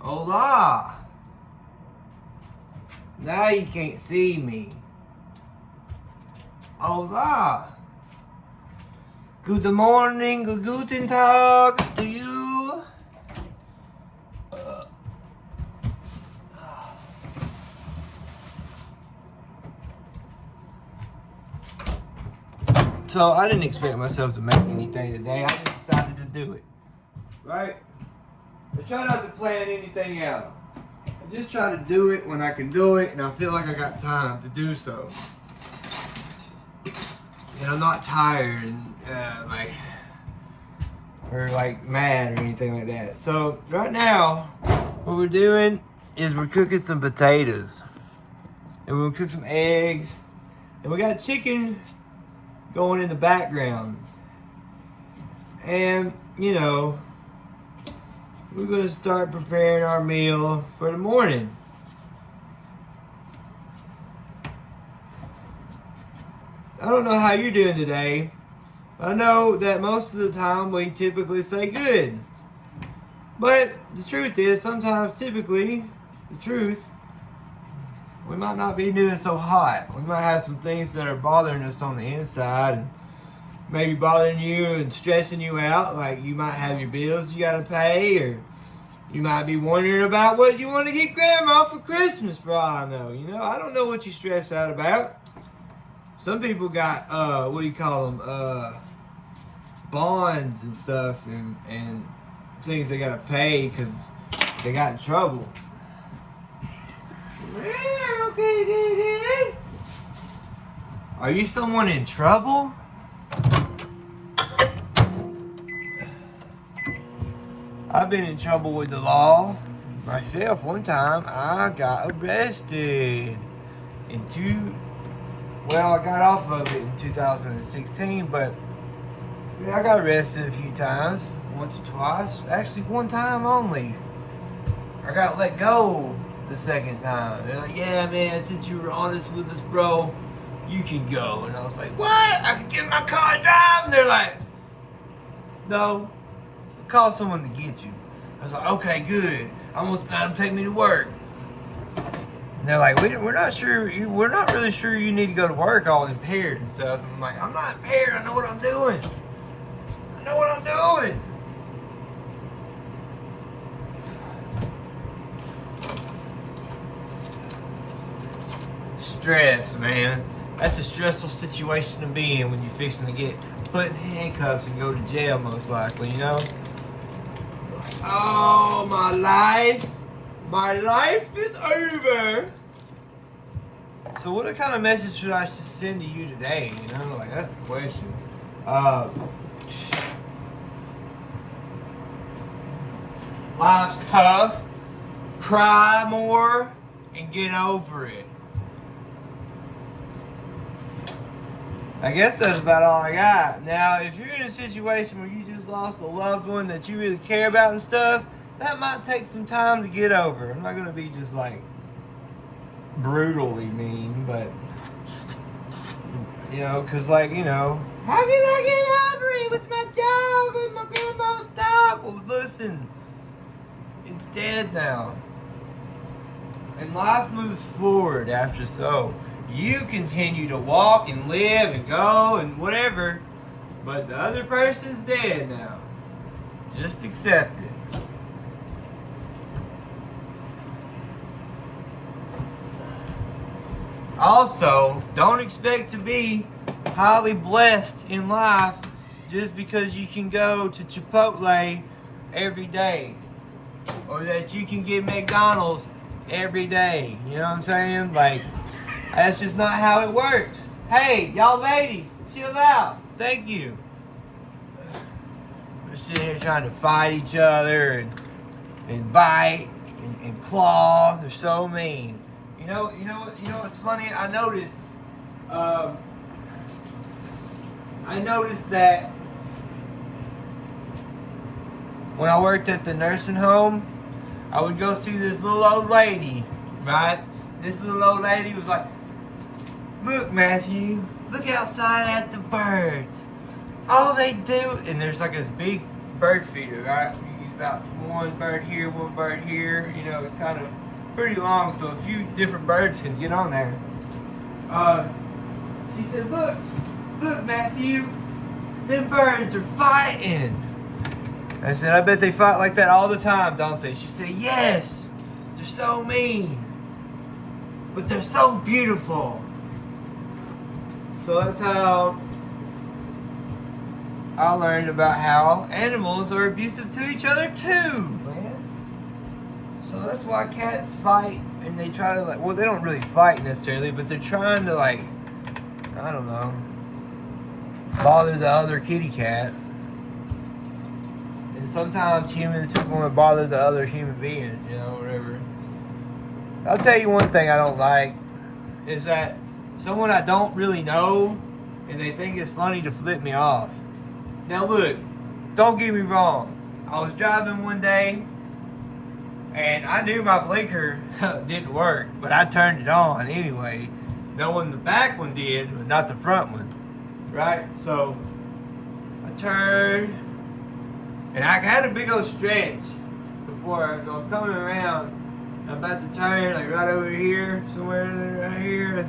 Hola! Now you can't see me. Hola! Good morning, guten Tag to you. So I didn't expect myself to make anything today. I just decided to do it. Right? I try not to plan anything out. I just try to do it when I can do it and I feel like I got time to do so. And I'm not tired and like mad or anything like that. So right now, what we're doing is we're cooking some potatoes. And we're gonna cook some eggs. And we got chicken going in the background. And, you know, we're gonna start preparing our meal for the morning. I don't know how you're doing today. I know that most of the time we typically say good. But the truth is, sometimes typically, the truth, we might not be doing so hot. We might have some things that are bothering us on the inside and maybe bothering you and stressing you out. Like you might have your bills you gotta pay, or you might be wondering about what you want to get grandma for Christmas for all I know. You know, I don't know what you stress out about. Some people got, what do you call them, bonds and stuff and things they gotta pay because they got in trouble. Are you someone in trouble? I've been in trouble with the law myself. One time I got arrested I got off of it in 2016, but yeah, I got arrested a few times, once or twice. Actually, one time only. I got let go the second time. They're like, yeah, man, since you were honest with us, bro, you can go. And I was like, what? I can get in my car and drive? And they're like, no, call someone to get you. I was like, okay, good. I'm gonna let them take me to work. And they're like, we're not sure. We're not really sure you need to go to work all impaired and stuff. And I'm like, I'm not impaired. I know what I'm doing. I know what I'm doing. Stress, man. That's a stressful situation to be in when you're fixing to get put in handcuffs and go to jail, most likely, you know? Oh, my life is over. So what kind of message should I send to you today? You know, like that's the question. Life's tough. Cry more and get over it. I guess that's about all I got. Now, if you're in a situation where you just lost a loved one that you really care about and stuff, that might take some time to get over. I'm not going to be just like brutally mean, but, you know, because like, you know, how can I get over it with my dog and my grandma's dog? Well, listen, it's dead now. And life moves forward after so. You continue to walk and live and go and whatever, but the other person's dead now. Just accept it. Also, don't expect to be highly blessed in life just because you can go to Chipotle every day, or that you can get McDonald's every day. You know what I'm saying? Like, that's just not how it works. Hey, y'all ladies, chill out. Thank you. We're sitting here trying to fight each other and bite and claw. They're so mean. You know what's funny? I noticed that when I worked at the nursing home, I would go see this little old lady, right? This little old lady was like, look, Matthew, look outside at the birds. All they do, and there's like this big bird feeder, right? about one bird here, one bird here. You know, it's kind of pretty long, so a few different birds can get on there. She said, look, Matthew, them birds are fighting. I said, I bet they fight like that all the time, don't they? She said, yes, they're so mean, but they're so beautiful. So that's how I learned about how animals are abusive to each other too, man. So that's why cats fight, and they try to well, they don't really fight necessarily, but they're trying to I don't know, bother the other kitty cat. And sometimes humans just want to bother the other human being, you know, whatever. I'll tell you one thing I don't like is that someone I don't really know and they think it's funny to flip me off. Now look, don't get me wrong. I was driving one day and I knew my blinker didn't work, but I turned it on anyway. Knowing the back one did, but not the front one. Right? So I turned and I had a big old stretch before, so I'm coming around. I'm about to turn right over here, somewhere right here.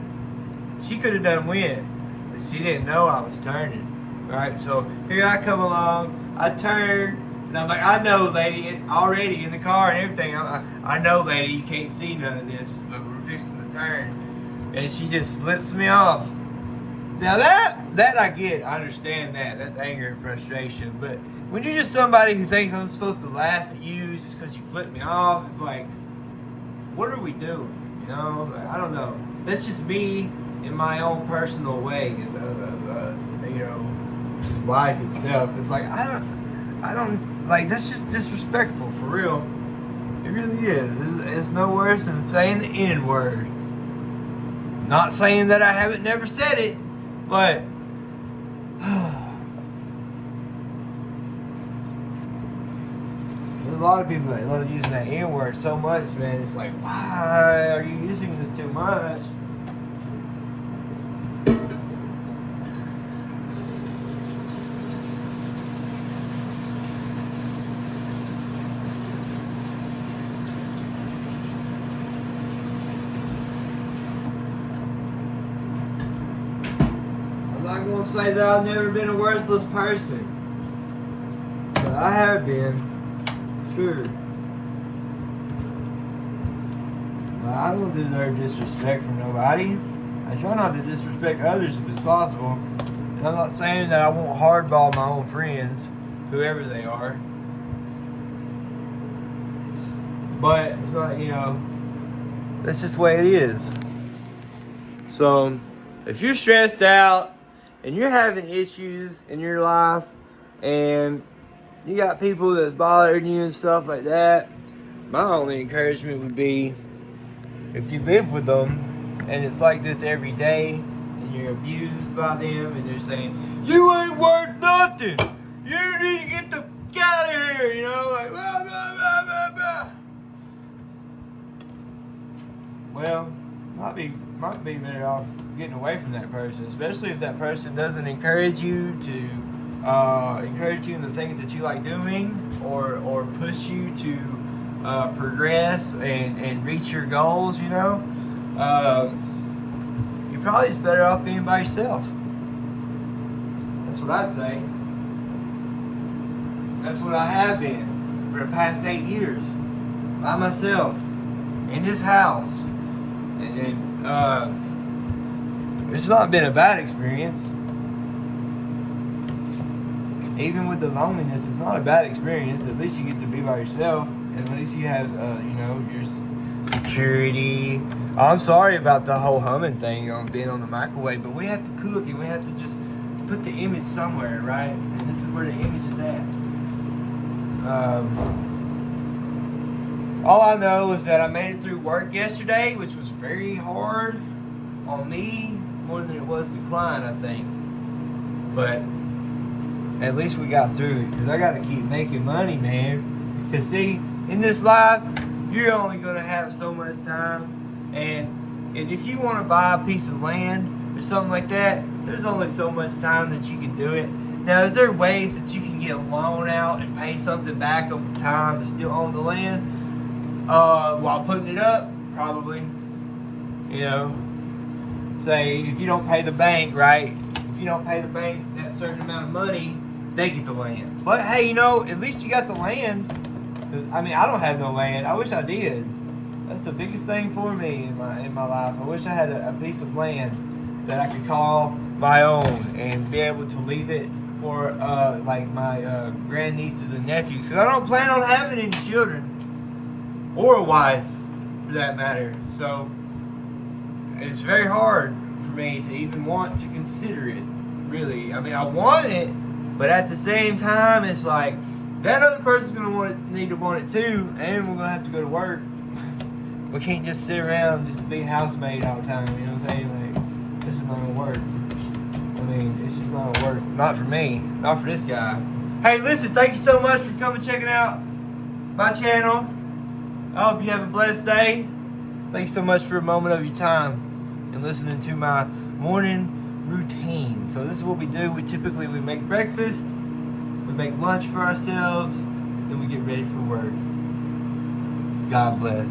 She could have done went, but she didn't know I was turning. Right? So here I come along, I turn, and I'm like, I know, lady, already in the car and everything. I know, lady, you can't see none of this, but we're fixing to turn. And she just flips me off. Now that I get, I understand that. That's anger and frustration. But when you're just somebody who thinks I'm supposed to laugh at you just because you flipped me off, it's like, what are we doing? You know, I don't know. That's just me in my own personal way of you know, just life itself. It's like I don't like, that's just disrespectful for real. It really is. It's no worse than saying the N-word. Not saying that I haven't never said it, but there's a lot of people that love using that N-word so much, man. It's like, why are you using this too much? I'm not going to say that I've never been a worthless person, but I have been, sure. But I don't deserve disrespect from nobody. I try not to disrespect others if it's possible. And I'm not saying that I won't hardball my own friends, whoever they are. But it's not, you know, that's just the way it is. So, if you're stressed out and you're having issues in your life and you got people that's bothering you and stuff like that, my only encouragement would be, if you live with them and it's like this every day and you're abused by them and they're saying, you ain't worth nothing, you need to get the out of here, you know, like blah, blah, blah, blah, blah. Well, might be better off getting away from that person, especially if that person doesn't encourage you in the things that you like doing, or push you to progress and reach your goals. You know, you're probably just better off being by yourself. That's what I'd say. That's what I have been for the past 8 years, by myself in this house. And it's not been a bad experience. Even with the loneliness, it's not a bad experience. At least you get to be by yourself. At least you have, you know, your security. I'm sorry about the whole humming thing on being on the microwave, but we have to cook and we have to just put the image somewhere, right? And this is where the image is at. All I know is that I made it through work yesterday, which was very hard on me, more than it was to Klein, I think. But at least we got through it, because I got to keep making money, man. Because see, in this life, you're only going to have so much time. And if you want to buy a piece of land or something like that, there's only so much time that you can do it. Now, is there ways that you can get a loan out and pay something back over time to still own the land while putting it up? Probably. You know, say if you don't pay the bank, right? If you don't pay the bank that certain amount of money, they get the land. But hey, you know, at least you got the land. I mean, I don't have no land. I wish I did. That's the biggest thing for me in my life. I wish I had a piece of land that I could call my own and be able to leave it for like my grandnieces and nephews. Because I don't plan on having any children or a wife, for that matter. So it's very hard for me to even want to consider it. Really, I mean, I want it, but at the same time, it's like that other person's gonna need to want it too, and we're gonna have to go to work. We can't just sit around and just be housemaid all the time. You know what I'm saying? Like, this is not gonna work. I mean, it's just not gonna work. Not for me. Not for this guy. Hey, listen, thank you so much for coming checking out my channel. I hope you have a blessed day. Thank you so much for a moment of your time and listening to my morning routine. So this is what we do. We make breakfast, we make lunch for ourselves, then we get ready for work. God bless.